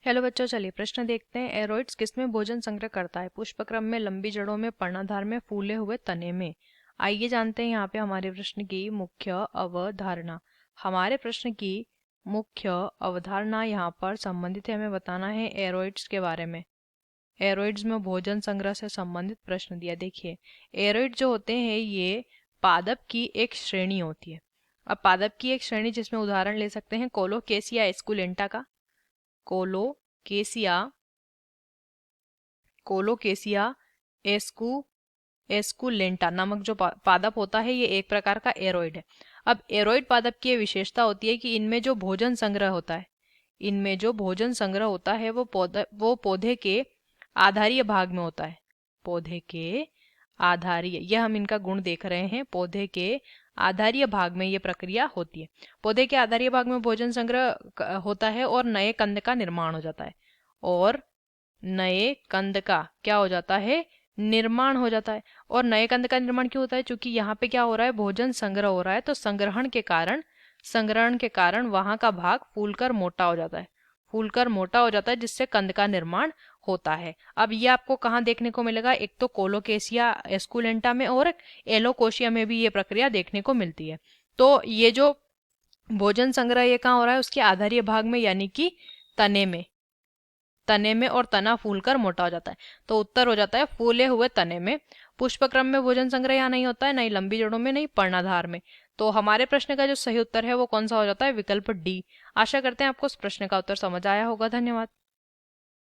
Hello बच्चों, चलिए प्रश्न देखते हैं। एरोइड्स किसमें भोजन संग्रह करता है? पुष्पक्रम में, लंबी जड़ों में, पर्णाधार में, फूले हुए तने में। आइए जानते हैं यहाँ पे हमारे प्रश्न की मुख्य अवधारणा। हमारे प्रश्न की मुख्य अवधारणा यहाँ पर संबंधित है, हमें बताना है एरोइड्स के बारे में। एरोइड्स में भोजन संग्रह से संबंधित प्रश्न दिया। देखिए, एरोइड जो होते हैं ये पादप की एक श्रेणी होती है। अब पादप की एक श्रेणी जिसमें उदाहरण ले सकते हैं कोलोकेसिया एस्कुलेंटा का। कोलोकेसिया कोलोकेसिया एस्कु एस्कुलेंटा नामक जो पादप होता है ये एक प्रकार का एरोइड है। अब एरोइड पादप की ये विशेषता होती है कि इनमें जो भोजन संग्रह होता है, इनमें जो भोजन संग्रह होता है वो पौधे के आधारीय भाग में होता है। पौधे के आधारीय, यह हम इनका गुण देख रहे हैं, पौधे के आधारीय भाग में ये प्रक्रिया होती है। पौधे के आधारीय भाग में भोजन संग्रह होता है और नए कंद का निर्माण हो जाता है। और नए कंद का क्या हो जाता है? निर्माण हो जाता है। और नए कंद का निर्माण क्यों होता है? क्योंकि यहाँ पे क्या हो रहा है? भोजन संग्रह हो रहा है, तो संग्रहण के कारण वहां का भाग फूलकर मोटा हो जाता है। फूलकर मोटा हो जाता है जिससे कंद का निर्माण होता है। अब ये आपको कहाँ देखने को मिलेगा? एक तो कोलोकेसिया एस्कुलेंटा में और एलोकोशिया में भी ये प्रक्रिया देखने को मिलती है। तो ये जो भोजन संग्रह ये कहाँ हो रहा है? उसके आधारीय भाग में, यानी कि तने में और तना फूलकर मोटा हो जाता है। तो उत्तर हो जाता है फूले हुए तने में। पुष्पक्रम में भोजन संग्रह यहाँ नहीं होता है, नहीं लंबी जड़ों में, नहीं पर्णाधार में। तो हमारे प्रश्न का जो सही उत्तर है वो कौन सा हो जाता है? विकल्प डी। आशा करते हैं आपको इस प्रश्न का उत्तर समझ आया होगा। धन्यवाद।